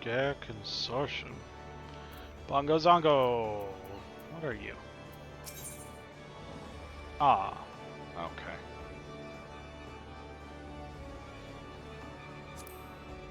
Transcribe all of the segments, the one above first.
Gare Consortium. Bongo Zongo! What are you? Ah, okay.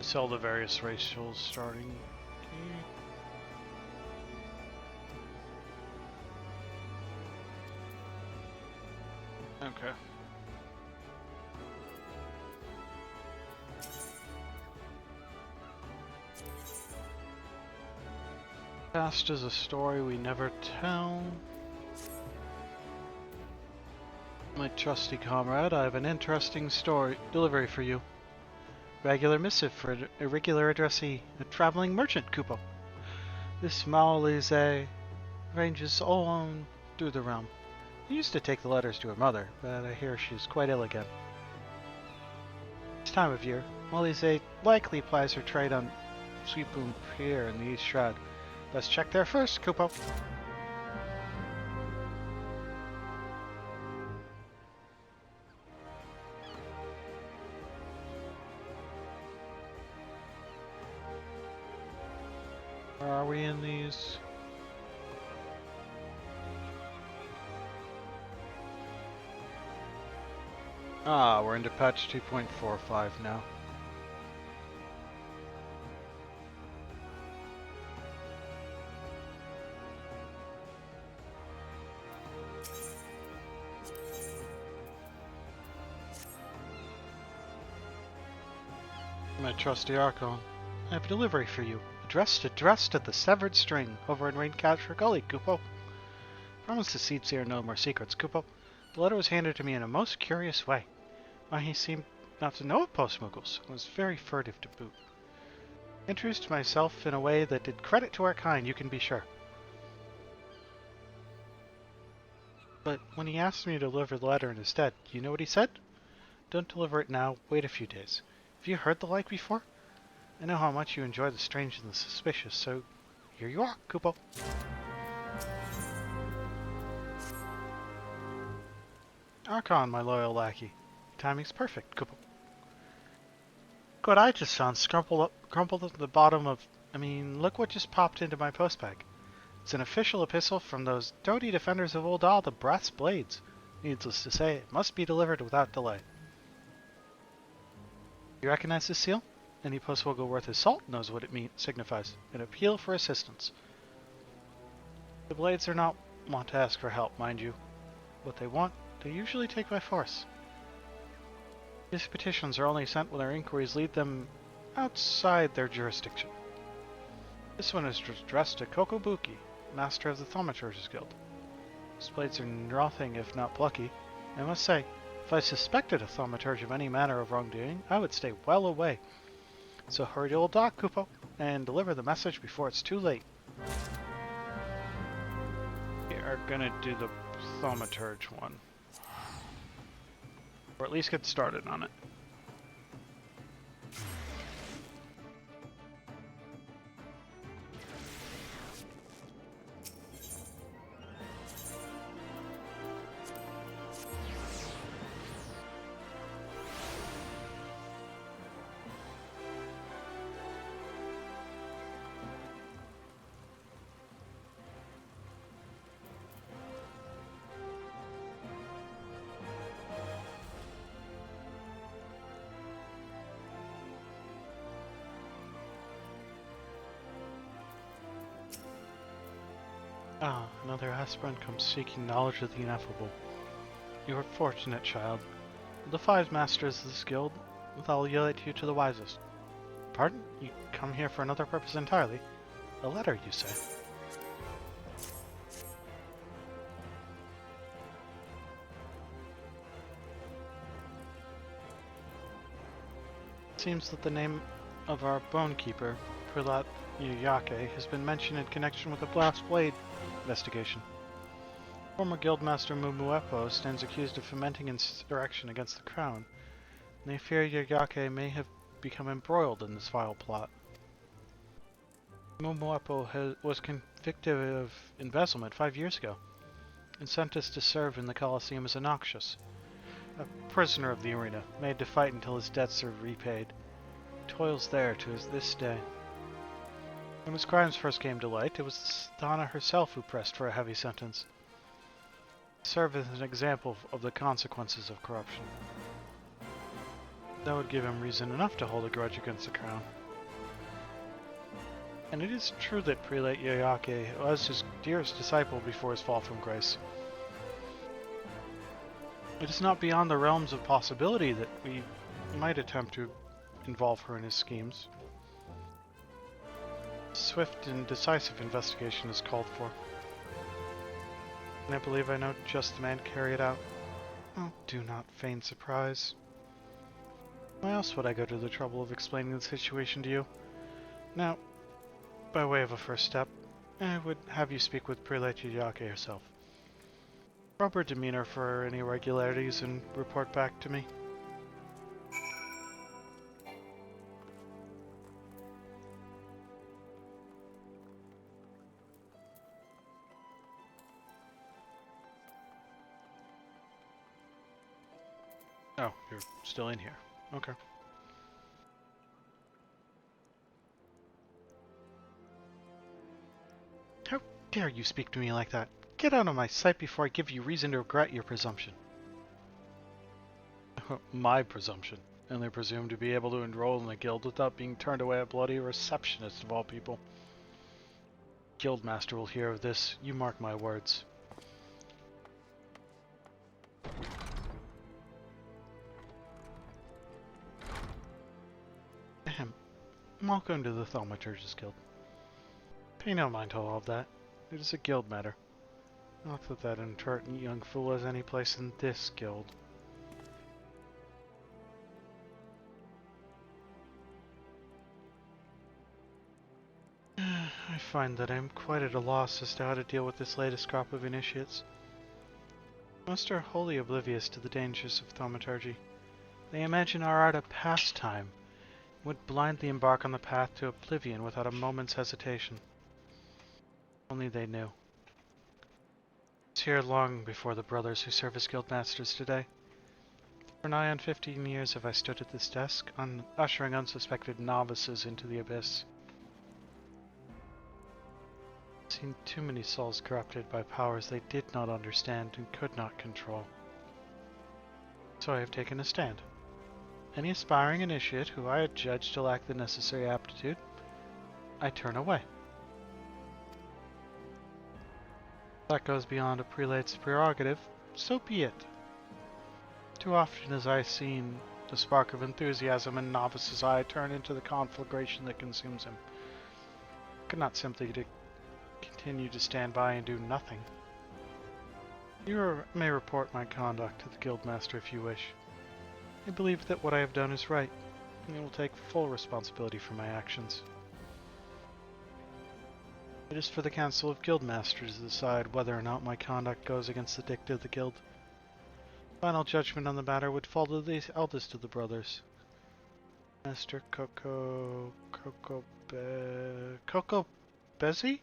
Sell the various racials starting. Okay. Past is a story we never tell. My trusty comrade, I have an interesting delivery for you. Regular missive for a regular addressee, a traveling merchant, Kupo. This Maolise ranges all on through the realm. I used to take the letters to her mother, but I hear she's quite ill again. This time of year, Maolise likely plies her trade on Sweetboom Pier in the East Shroud. Let's check there first, Kupo. Where are we in these? Ah, we're into patch 2.45 now. My trusty Archon, I have a delivery for you. Addressed at the Severed String over in Raincatcher Gully, Kupo. Promise the Seedseer no more secrets, Kupo. The letter was handed to me in a most curious way. Why, he seemed not to know of Postmuggles, and was very furtive to boot. Introduced myself in a way that did credit to our kind, you can be sure. But when he asked me to deliver the letter instead, you know what he said? Don't deliver it now, wait a few days. Have you heard the like before? I know how much you enjoy the strange and the suspicious, so here you are, Kupo. Archon, my loyal lackey. Timing's perfect, Kupo. Look what I just found crumpled at the bottom of... look what just popped into my postbag. It's an official epistle from those doughty defenders of Uldal, the Brass Blades. Needless to say, it must be delivered without delay. You recognize this seal? Any postmuggle worth his salt knows what it signifies. An appeal for assistance. The Blades are not wont to ask for help, mind you. What they want, they usually take by force. These petitions are only sent when their inquiries lead them outside their jurisdiction. This one is addressed to Kokobuki, master of the Thaumaturge's Guild. His blades are nothing if not plucky. I must say, if I suspected a thaumaturge of any manner of wrongdoing, I would stay well away. So hurry to old Doc, Kupo, and deliver the message before it's too late. We are gonna do the thaumaturge one. Or at least get started on it. Ah, another aspirant comes seeking knowledge of the ineffable. You are fortunate, child. Of the 5 masters of this guild, I'll yield you to the wisest. Pardon? You come here for another purpose entirely? A letter, you say? It seems that the name of our bonekeeper, Pralat Yuyake, has been mentioned in connection with the Blast Blade investigation. Former Guildmaster Miqo'te stands accused of fomenting insurrection against the crown, and they fear Yuyake may have become embroiled in this vile plot. Miqo'te was convicted of embezzlement 5 years ago, and sentenced to serve in the Colosseum as a noxious, a prisoner of the arena, made to fight until his debts are repaid. Toils there to this day. When his crimes first came to light, it was Donna herself who pressed for a heavy sentence. Serve as an example of the consequences of corruption. That would give him reason enough to hold a grudge against the crown. And it is true that Prelate Yayake was his dearest disciple before his fall from grace. It is not beyond the realms of possibility that we might attempt to involve her in his schemes. Swift and decisive investigation is called for. And I believe I know just the man to carry it out. Oh, do not feign surprise. Why else would I go to the trouble of explaining the situation to you? Now, by way of a first step, I would have you speak with Prelate Yayake herself. Probe her demeanor for any irregularities and report back to me. Oh, you're still in here. Okay. How dare you speak to me like that? Get out of my sight before I give you reason to regret your presumption. My presumption. And they presume to be able to enroll in the guild without being turned away a bloody receptionist of all people. Guildmaster will hear of this, you mark my words. Ahem. Welcome to the Thaumaturgist Guild. Pay no mind to all of that. It is a guild matter. Not that that impertinent young fool has any place in this guild. I find that I am quite at a loss as to how to deal with this latest crop of initiates. Most are wholly oblivious to the dangers of thaumaturgy. They imagine our art a pastime, would blindly embark on the path to oblivion without a moment's hesitation. Only they knew. I was here long before the brothers who serve as guildmasters today. For nigh on 15 years have I stood at this desk, ushering unsuspected novices into the abyss. I've seen too many souls corrupted by powers they did not understand and could not control. So I have taken a stand. Any aspiring initiate who I had judged to lack the necessary aptitude, I turn away. That goes beyond a prelate's prerogative, so be it. Too often as I've seen the spark of enthusiasm in novice's eye turn into the conflagration that consumes him. I could not simply continue to stand by and do nothing. You may report my conduct to the guildmaster if you wish. I believe that what I have done is right, and I will take full responsibility for my actions. It is for the Council of Guildmasters to decide whether or not my conduct goes against the dicta of the guild. Final judgment on the matter would fall to the eldest of the brothers. Master Coco Bezzy?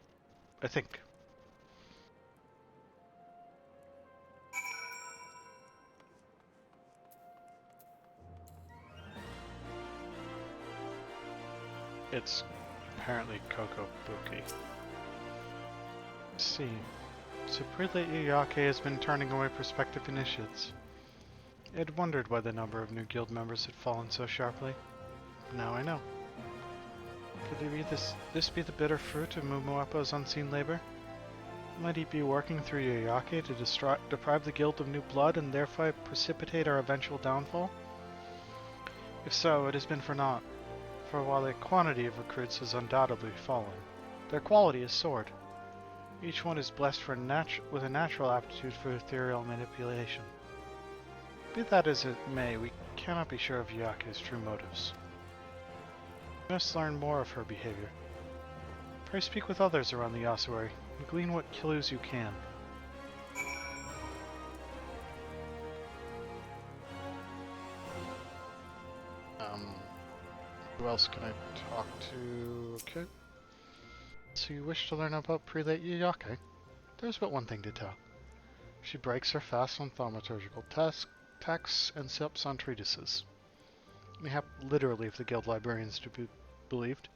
I think. It's apparently Coco Buki. See, so Prelate Yayake has been turning away prospective initiates. I had wondered why the number of new guild members had fallen so sharply. Now I know. Could this be the bitter fruit of Miqo'te's unseen labor? Might he be working through Yayake to deprive the guild of new blood and thereby precipitate our eventual downfall? If so, it has been for naught. For while the quantity of recruits has undoubtedly fallen, their quality has soared. Each one is blessed with a natural aptitude for ethereal manipulation. Be that as it may, we cannot be sure of Yayake's true motives. We must learn more of her behavior. Pray speak with others around the ossuary, and glean what clues you can. Who else can I talk to? Okay. So you wish to learn about Prelate Yayake? There's but one thing to tell. She breaks her fast on thaumaturgical texts and sips on treatises. Mayhap literally if the guild librarians to be believed.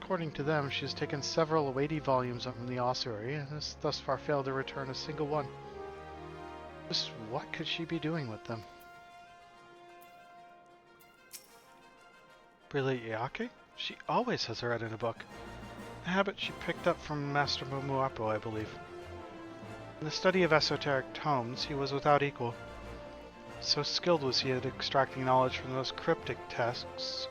According to them, she has taken several weighty volumes from the ossuary and has thus far failed to return a single one. Just what could she be doing with them? Prelate Yake? She always has read in a book. A habit she picked up from Master Miqo'te, I believe. In the study of esoteric tomes, he was without equal. So skilled was he at extracting knowledge from the most cryptic texts,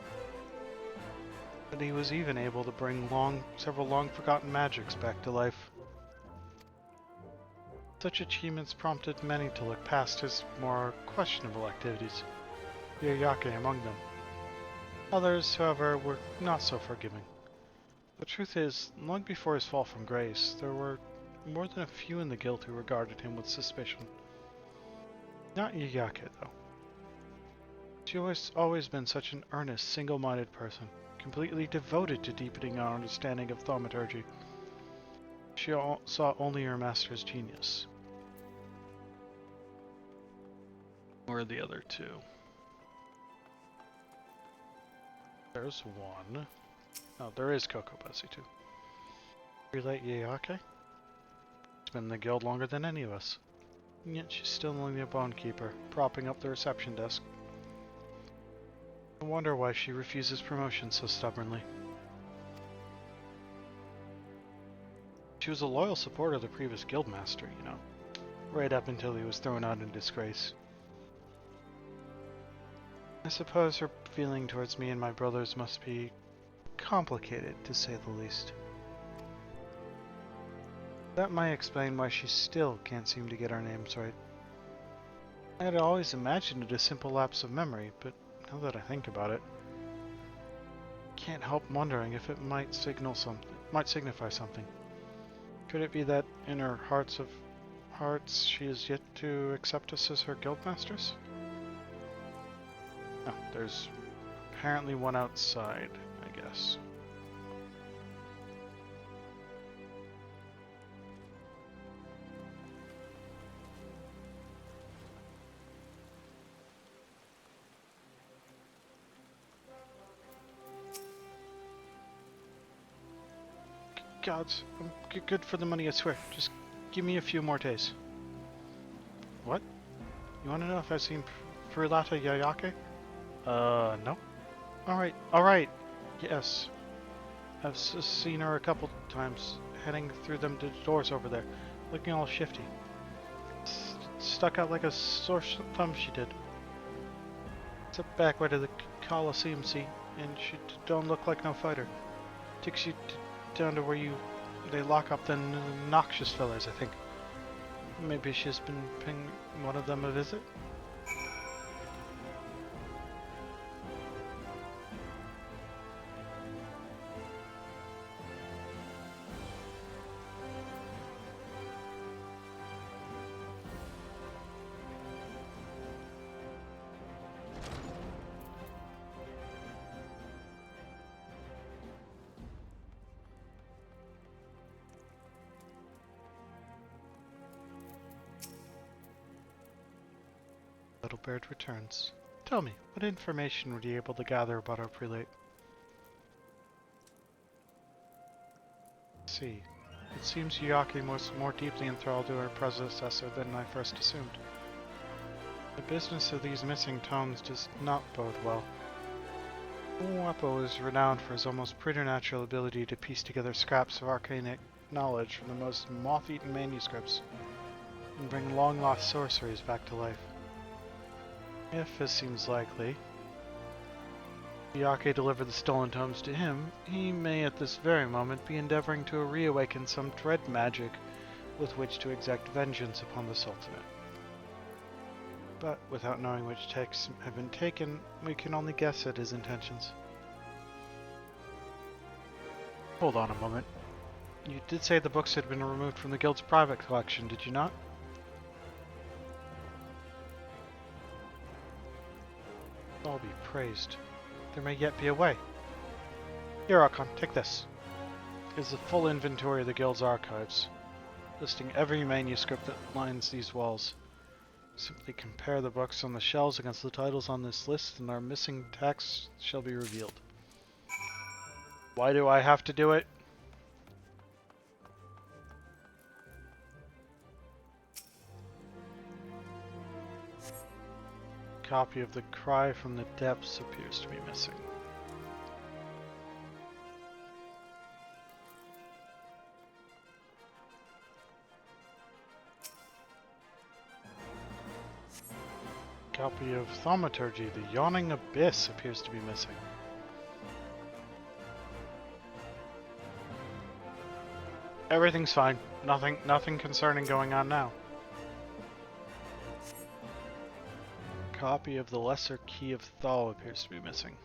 that he was even able to bring several long-forgotten magics back to life. Such achievements prompted many to look past his more questionable activities, Yake among them. Others, however, were not so forgiving. The truth is, long before his fall from grace, there were more than a few in the guild who regarded him with suspicion. Not Yake, though. She has always been such an earnest, single-minded person, completely devoted to deepening our understanding of thaumaturgy. She saw only her master's genius. Where are the other two? There's one. Oh, there is Coco Bessie, too. Prelate Yake? She's been in the guild longer than any of us. And yet she's still only a bonekeeper, propping up the reception desk. I wonder why she refuses promotion so stubbornly. She was a loyal supporter of the previous guildmaster, you know, right up until he was thrown out in disgrace. I suppose her feeling towards me and my brothers must be complicated, to say the least. That might explain why she still can't seem to get our names right. I had always imagined it a simple lapse of memory, but now that I think about it, I can't help wondering if it might signify something. Could it be that in her hearts of hearts she is yet to accept us as her guildmasters? Oh, there's apparently one outside, I guess. Gods, I'm good for the money, I swear. Just give me a few more days. What? You want to know if I've seen Prelate Yake? No. Alright. Yes. I've seen her a couple times, heading through them doors over there, looking all shifty. Stuck out like a sore thumb she did. Step back way to the Coliseum seat, and she don't look like no fighter. Takes you down to where they lock up the noxious fellas, I think. Maybe she's been paying one of them a visit? Little Bird returns. Tell me, what information were you able to gather about our prelate? See, it seems Yake was more deeply enthralled to her predecessor than I first assumed. The business of these missing tomes does not bode well. Miqo'te is renowned for his almost preternatural ability to piece together scraps of arcane knowledge from the most moth-eaten manuscripts and bring long-lost sorceries back to life. If, as seems likely, Yake delivered the stolen tomes to him, he may at this very moment be endeavoring to reawaken some dread magic with which to exact vengeance upon the Sultanate. But without knowing which texts have been taken, we can only guess at his intentions. Hold on a moment. You did say the books had been removed from the guild's private collection, did you not? All be praised. There may yet be a way. Here, Archon, take this. It is a full inventory of the guild's archives, listing every manuscript that lines these walls. Simply compare the books on the shelves against the titles on this list, and our missing texts shall be revealed. Why do I have to do it? Copy of the Cry from the Depths appears to be missing. Copy of Thaumaturgy, the Yawning Abyss appears to be missing. Everything's fine. Nothing concerning going on now. Copy of the Lesser Key of Thal appears to be missing.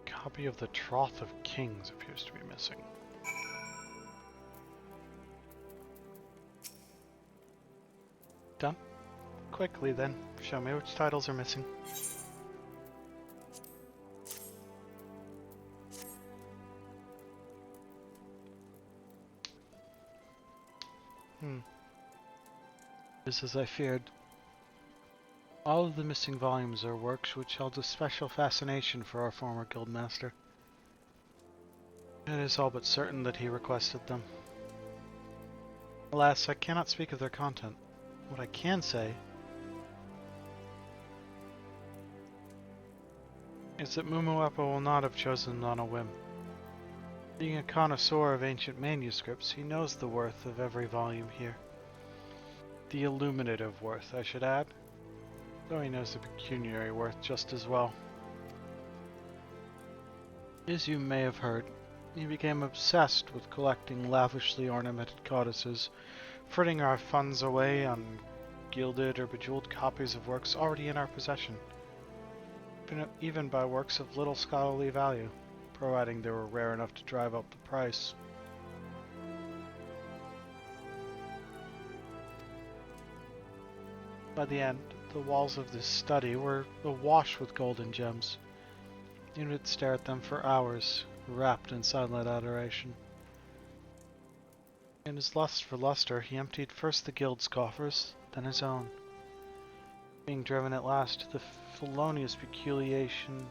Copy of the Troth of Kings appears to be missing. Done? Quickly then, show me which titles are missing. Just as I feared. All of the missing volumes are works which held a special fascination for our former guildmaster. It is all but certain that he requested them. Alas, I cannot speak of their content. What I can say is that Miqo'te will not have chosen on a whim. Being a connoisseur of ancient manuscripts, he knows the worth of every volume here. The illuminative worth, I should add, though he knows the pecuniary worth just as well. As you may have heard, he became obsessed with collecting lavishly ornamented codices, fritting our funds away on gilded or bejeweled copies of works already in our possession, even by works of little scholarly value, providing they were rare enough to drive up the price. By the end, the walls of this study were awash with gold and gems. You would stare at them for hours, wrapped in silent adoration. In his lust for luster, he emptied first the guild's coffers, then his own, being driven at last to the felonious peculation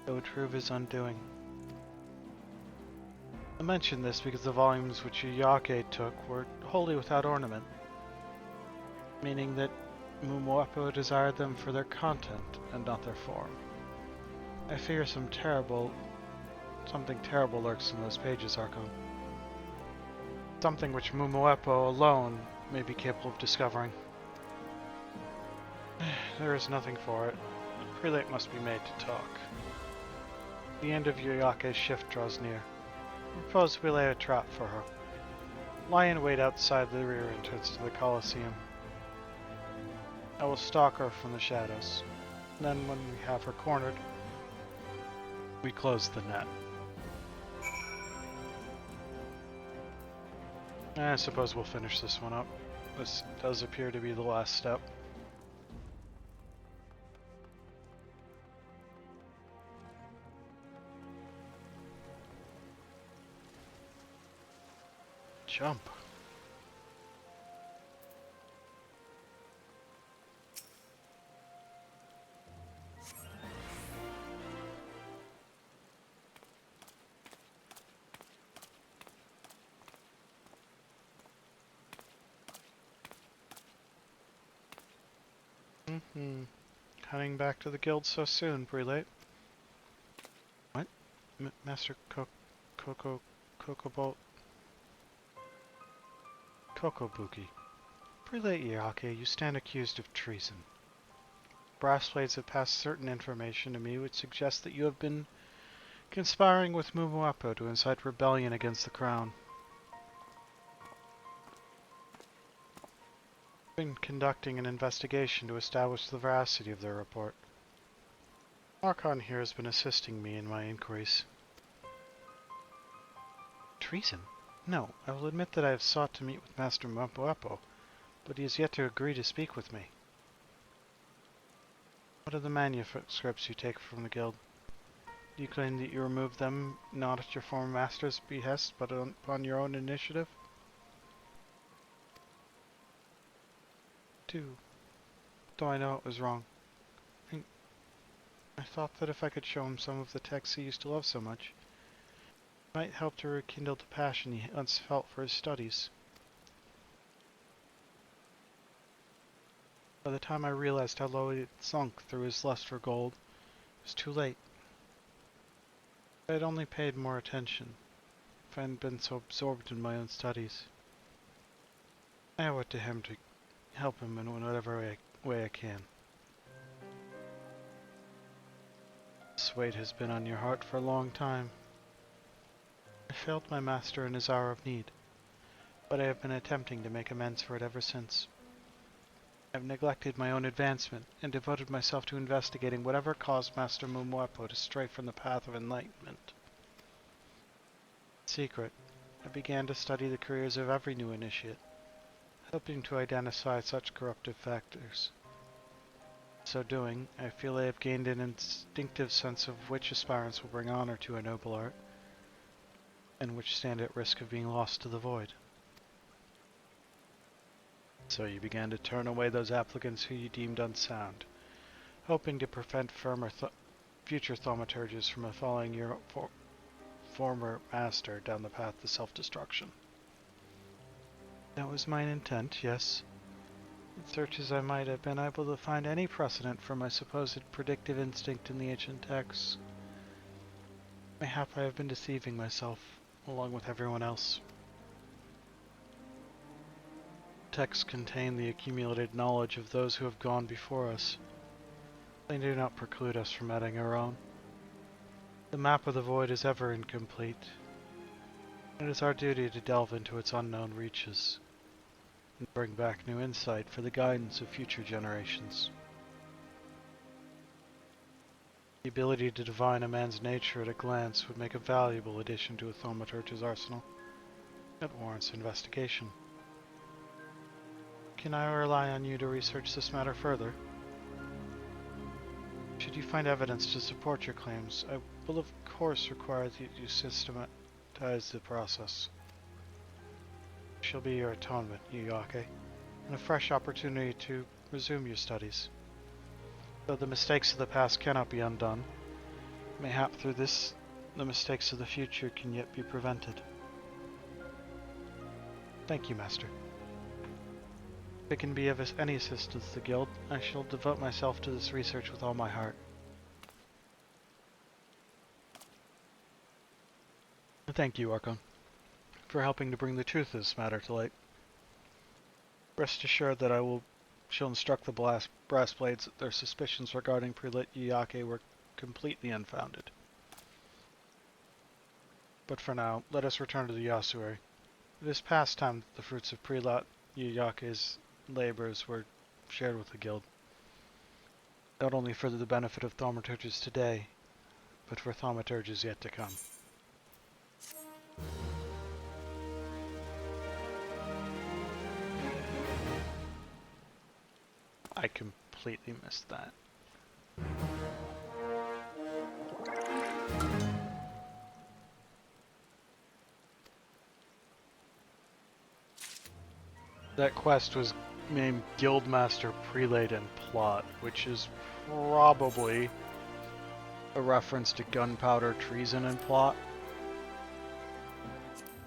that would prove his undoing. I mention this because the volumes which Miqo'te took were wholly without ornament, meaning that Miqo'te desired them for their content and not their form. I fear something terrible lurks in those pages, Archon. Something which Miqo'te alone may be capable of discovering. There is nothing for it. The prelate must be made to talk. The end of Miqo'te's shift draws near. I propose we lay a trap for her. Lie in wait outside the rear entrance to the Colosseum. I will stalk her from the shadows. Then when we have her cornered, we close the net. I suppose we'll finish this one up. This does appear to be the last step. Jump. Heading back to the guild so soon, prelate. What? Master Kokobuki. Prelate Miqo'te, you stand accused of treason. Brass blades have passed certain information to me which suggests that you have been conspiring with Miqo'te to incite rebellion against the crown. Been conducting an investigation to establish the veracity of their report. Archon here has been assisting me in my inquiries. Treason? No, I will admit that I have sought to meet with Master Miqo'te, but he has yet to agree to speak with me. What are the manuscripts you take from the guild? You claim that you removed them not at your former master's behest, but upon your own initiative? 2. Though I know it was wrong. I thought that if I could show him some of the texts he used to love so much, it might help to rekindle the passion he once felt for his studies. By the time I realized how low he had sunk through his lust for gold, it was too late. If I had only paid more attention, if I hadn't been so absorbed in my own studies, I owe it to him to help him in whatever way I can. This weight has been on your heart for a long time. I failed my master in his hour of need, but I have been attempting to make amends for it ever since. I have neglected my own advancement and devoted myself to investigating whatever caused Master Miqo'te to stray from the path of enlightenment. In secret, I began to study the careers of every new initiate, hoping to identify such corruptive factors. So doing, I feel I have gained an instinctive sense of which aspirants will bring honor to a noble art, and which stand at risk of being lost to the void. So you began to turn away those applicants who you deemed unsound, hoping to prevent future thaumaturges from following your former master down the path to self-destruction. That was my intent, yes. In search as I might have been able to find any precedent for my supposed predictive instinct in the ancient texts. Mayhap I have been deceiving myself, along with everyone else. Texts contain the accumulated knowledge of those who have gone before us. They do not preclude us from adding our own. The map of the void is ever incomplete. It is our duty to delve into its unknown reaches and bring back new insight for the guidance of future generations. The ability to divine a man's nature at a glance would make a valuable addition to a thaumaturge's arsenal. It warrants investigation. Can I rely on you to research this matter further? Should you find evidence to support your claims, I will of course require that you systematize the process. It shall be your atonement, Miqo'te, and a fresh opportunity to resume your studies. Though the mistakes of the past cannot be undone, mayhap through this, the mistakes of the future can yet be prevented. Thank you, Master. If it can be of any assistance to the Guild, I shall devote myself to this research with all my heart. Thank you, Archon, for helping to bring the truth of this matter to light. Rest assured that I shall instruct the brass blades that their suspicions regarding Prelate Miqo'te were completely unfounded. But for now, let us return to the ossuary. It is past time that the fruits of Prelate Miqo'te's labors were shared with the Guild, not only for the benefit of thaumaturges today, but for thaumaturges yet to come. I completely missed that. That quest was named Guildmaster, Prelate, and Plot, which is probably a reference to gunpowder, treason, and plot.